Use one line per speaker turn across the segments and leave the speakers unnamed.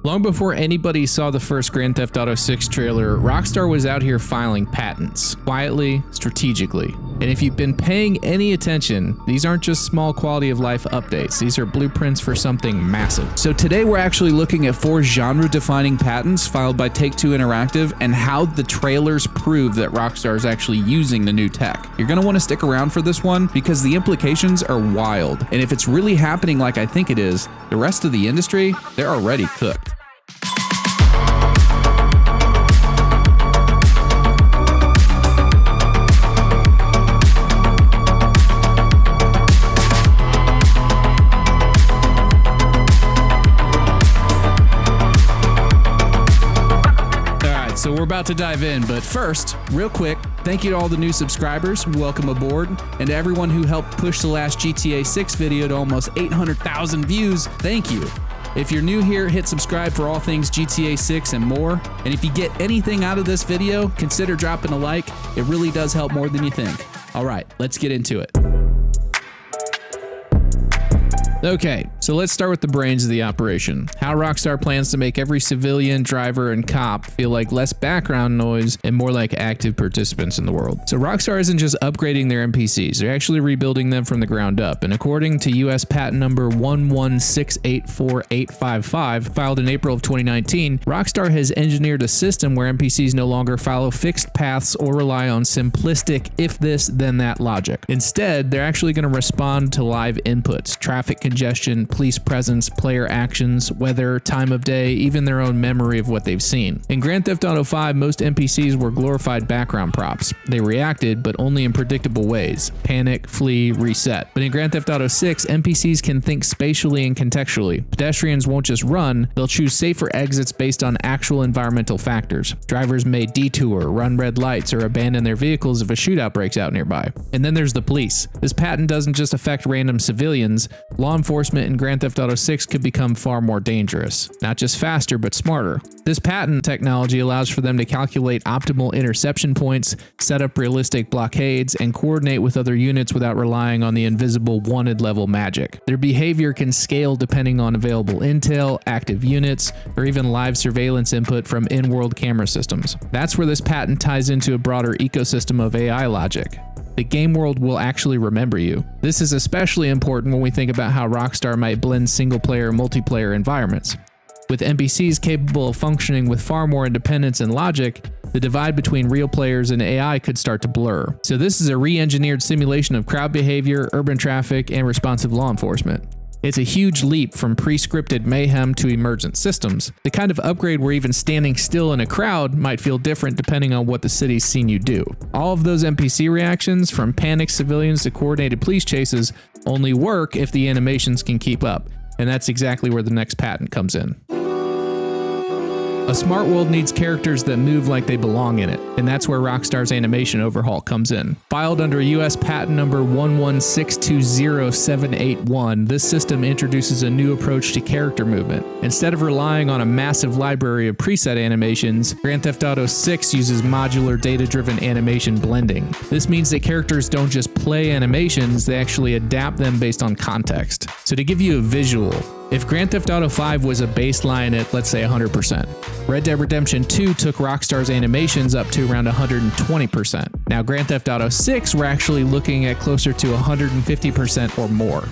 Long before anybody saw the first Grand Theft Auto 6 trailer, Rockstar was out here filing patents, quietly, strategically. And if you've been paying any attention, these aren't just small quality of life updates, these are blueprints for something massive.
So today we're actually looking at 4 genre-defining patents filed by Take-Two Interactive and how the trailers prove that Rockstar is actually using the new tech. You're going to want to stick around for this one because the implications are wild. And if it's really happening like I think it is, the rest of the industry, they're already cooked.
So we're about to dive in, but first, real quick, thank you to all the new subscribers, welcome aboard, and to everyone who helped push the last GTA 6 video to almost 800,000 views, thank you. If you're new here, hit subscribe for all things GTA 6 and more, and if you get anything out of this video, consider dropping a like, it really does help more than you think. All right, let's get into it. Okay, so let's start with the brains of the operation. How Rockstar plans to make every civilian, driver, and cop feel like less background noise and more like active participants in the world. So Rockstar isn't just upgrading their NPCs, they're actually rebuilding them from the ground up. And according to US patent number 116848855, filed in April of 2019, Rockstar has engineered a system where NPCs no longer follow fixed paths or rely on simplistic if this, then that logic. Instead, they're actually going to respond to live inputs, traffic congestion, police presence, player actions, weather, time of day, even their own memory of what they've seen. In Grand Theft Auto 5, most NPCs were glorified background props. They reacted, but only in predictable ways. Panic, flee, reset. But in Grand Theft Auto 6, NPCs can think spatially and contextually. Pedestrians won't just run, they'll choose safer exits based on actual environmental factors. Drivers may detour, run red lights, or abandon their vehicles if a shootout breaks out nearby. And then there's the police. This patent doesn't just affect random civilians. Law enforcement in Grand Theft Auto 6 could become far more dangerous. Not just faster, but smarter. This patent technology allows for them to calculate optimal interception points, set up realistic blockades, and coordinate with other units without relying on the invisible wanted level magic. Their behavior can scale depending on available intel, active units, or even live surveillance input from in-world camera systems. That's where this patent ties into a broader ecosystem of AI logic. The game world will actually remember you. This is especially important when we think about how Rockstar might blend single-player and multiplayer environments. With NPCs capable of functioning with far more independence and logic, the divide between real players and AI could start to blur. So this is a re-engineered simulation of crowd behavior, urban traffic, and responsive law enforcement. It's a huge leap from pre-scripted mayhem to emergent systems, the kind of upgrade where even standing still in a crowd might feel different depending on what the city's seen you do. All of those NPC reactions, from panicked civilians to coordinated police chases, only work if the animations can keep up, and that's exactly where the next patent comes in. A smart world needs characters that move like they belong in it, and that's where Rockstar's animation overhaul comes in. Filed under US patent number 116207881, this system introduces a new approach to character movement. Instead of relying on a massive library of preset animations, Grand Theft Auto 6 uses modular data-driven animation blending. This means that characters don't just play animations, they actually adapt them based on context. So to give you a visual, if Grand Theft Auto 5 was a baseline at, let's say, 100%, Red Dead Redemption 2 took Rockstar's animations up to around 120%. Now, Grand Theft Auto 6, we're actually looking at closer to 150% or more.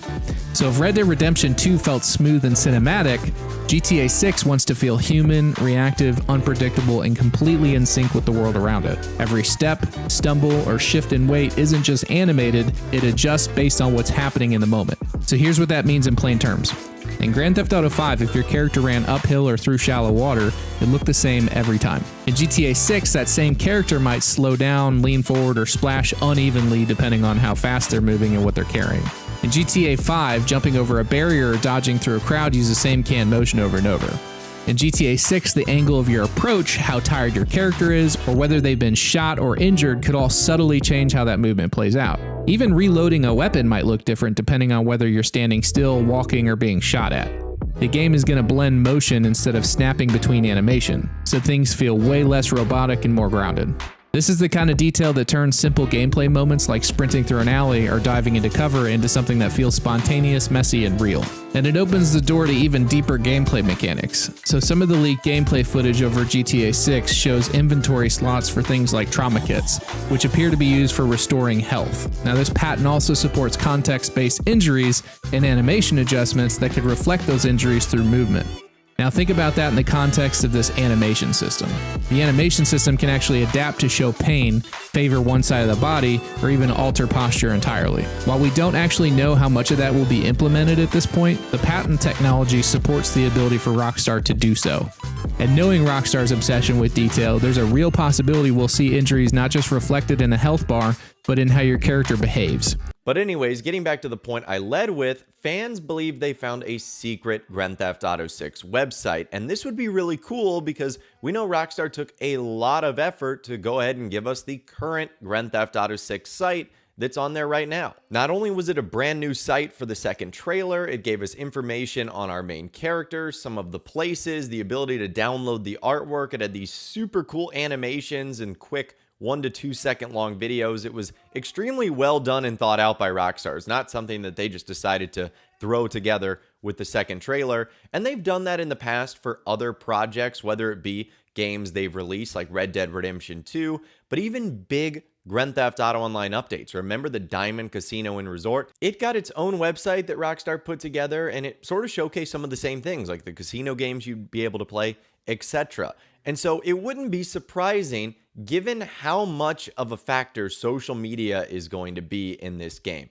So if Red Dead Redemption 2 felt smooth and cinematic, GTA 6 wants to feel human, reactive, unpredictable, and completely in sync with the world around it. Every step, stumble, or shift in weight isn't just animated, it adjusts based on what's happening in the moment. So here's what that means in plain terms. In Grand Theft Auto 5, if your character ran uphill or through shallow water, it looked the same every time. In GTA 6, that same character might slow down, lean forward, or splash unevenly depending on how fast they're moving and what they're carrying. In GTA 5, jumping over a barrier or dodging through a crowd use the same canned motion over and over. In GTA 6, the angle of your approach, how tired your character is, or whether they've been shot or injured could all subtly change how that movement plays out. Even reloading a weapon might look different depending on whether you're standing still, walking, or being shot at. The game is going to blend motion instead of snapping between animation, so things feel way less robotic and more grounded. This is the kind of detail that turns simple gameplay moments like sprinting through an alley or diving into cover into something that feels spontaneous, messy, and real. And it opens the door to even deeper gameplay mechanics. So some of the leaked gameplay footage over GTA 6 shows inventory slots for things like trauma kits, which appear to be used for restoring health. Now this patent also supports context-based injuries and animation adjustments that could reflect those injuries through movement. Now think about that in the context of this animation system. The animation system can actually adapt to show pain, favor one side of the body, or even alter posture entirely. While we don't actually know how much of that will be implemented at this point, the patent technology supports the ability for Rockstar to do so. And knowing Rockstar's obsession with detail, there's a real possibility we'll see injuries not just reflected in a health bar, but in how your character behaves.
But anyways, getting back to the point I led with, fans believe they found a secret Grand Theft Auto 6 website, and this would be really cool because we know Rockstar took a lot of effort to go ahead and give us the current Grand Theft Auto 6 site that's on there right now. Not only was it a brand new site for the second trailer, it gave us information on our main characters, some of the places, the ability to download the artwork. It had these super cool animations and quick 1 to 2 second long videos. It was extremely well done and thought out by Rockstar. It's not something that they just decided to throw together with the second trailer. And they've done that in the past for other projects, whether it be games they've released like Red Dead Redemption 2, but even big Grand Theft Auto Online updates. Remember the Diamond Casino and Resort? It got its own website that Rockstar put together, and it sort of showcased some of the same things, like the casino games you'd be able to play, etc. And so it wouldn't be surprising, given how much of a factor social media is going to be in this game.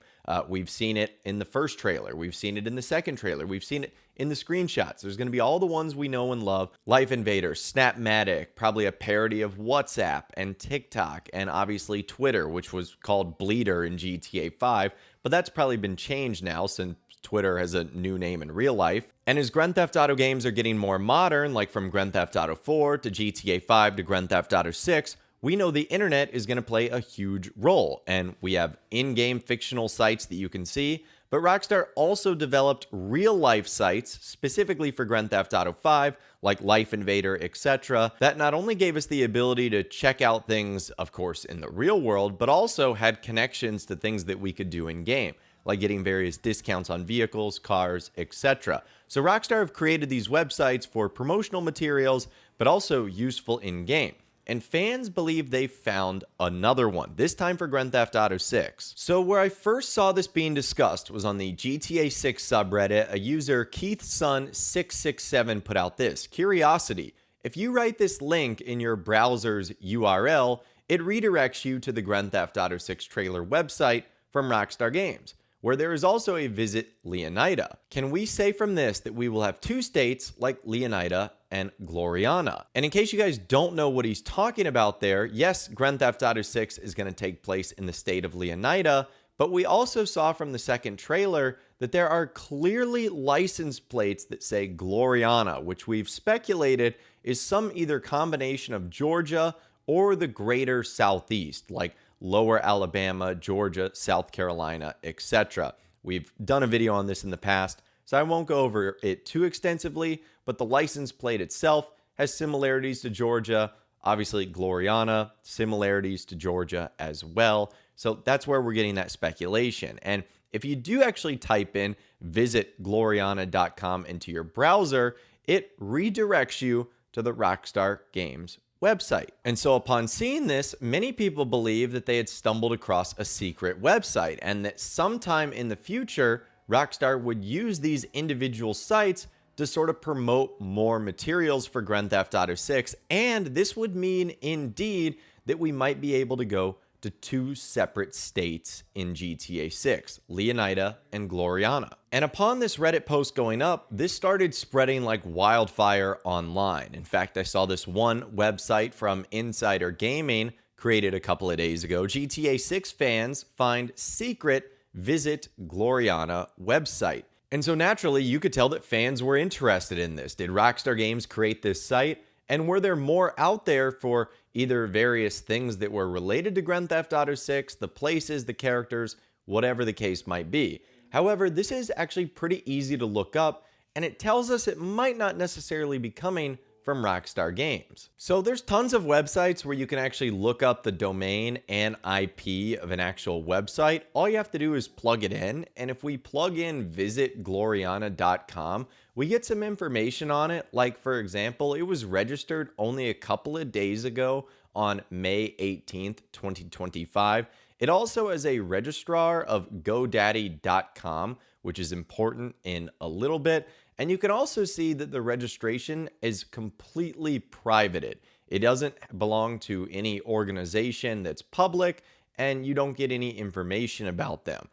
We've seen it in the first trailer. We've seen it in the second trailer. We've seen it in the screenshots. There's going to be all the ones we know and love. Life Invader, Snapmatic, probably a parody of WhatsApp and TikTok, and obviously Twitter, which was called Bleeder in GTA 5. But that's probably been changed now since Twitter has a new name in real life. And as Grand Theft Auto games are getting more modern, like from Grand Theft Auto 4 to GTA 5 to Grand Theft Auto 6, we know the internet is going to play a huge role. And we have in-game fictional sites that you can see, but Rockstar also developed real-life sites specifically for Grand Theft Auto 5, like Life Invader, etc., that not only gave us the ability to check out things, of course, in the real world, but also had connections to things that we could do in-game, like getting various discounts on vehicles, cars, etc. So Rockstar have created these websites for promotional materials, but also useful in-game. And fans believe they found another one, this time for Grand Theft Auto 6. So where I first saw this being discussed was on the GTA 6 subreddit. A user, KeithSun667, put out this: curiosity. If you write this link in your browser's URL, it redirects you to the Grand Theft Auto 6 trailer website from Rockstar Games, where there is also a Visit Leonida. Can we say from this that we will have two states like Leonida and Gloriana? And in case you guys don't know what he's talking about there, yes, Grand Theft Auto 6 is going to take place in the state of Leonida, but we also saw from the second trailer that there are clearly license plates that say Gloriana, which we've speculated is some either combination of Georgia or the greater Southeast, like Lower Alabama, Georgia, South Carolina, etc. We've done a video on this in the past, so I won't go over it too extensively, but the license plate itself has similarities to Georgia. Obviously, Gloriana, similarities to Georgia as well. So that's where we're getting that speculation. And if you do actually type in visitgloriana.com into your browser, it redirects you to the Rockstar Games website. And so upon seeing this, many people believe that they had stumbled across a secret website and that sometime in the future, Rockstar would use these individual sites to sort of promote more materials for Grand Theft Auto 6. And this would mean indeed that we might be able to go to two separate states in GTA 6, Leonida and Gloriana. And upon this Reddit post going up, this started spreading like wildfire online. In fact, I saw this one website from Insider Gaming created a couple of days ago. GTA 6 fans find secret Visit Gloriana website. And so naturally, you could tell that fans were interested in this. Did Rockstar Games create this site? And were there more out there for either various things that were related to Grand Theft Auto 6, the places, the characters, whatever the case might be? However, this is actually pretty easy to look up, and it tells us it might not necessarily be coming from Rockstar Games. So there's tons of websites where you can actually look up the domain and IP of an actual website. All you have to do is plug it in, and if we plug in visitgloriana.com, we get some information on it. Like, for example, it was registered only a couple of days ago on May 18th, 2025. It also has a registrar of GoDaddy.com, which is important in a little bit. And you can also see that the registration is completely privated. It doesn't belong to any organization that's public, and you don't get any information about them.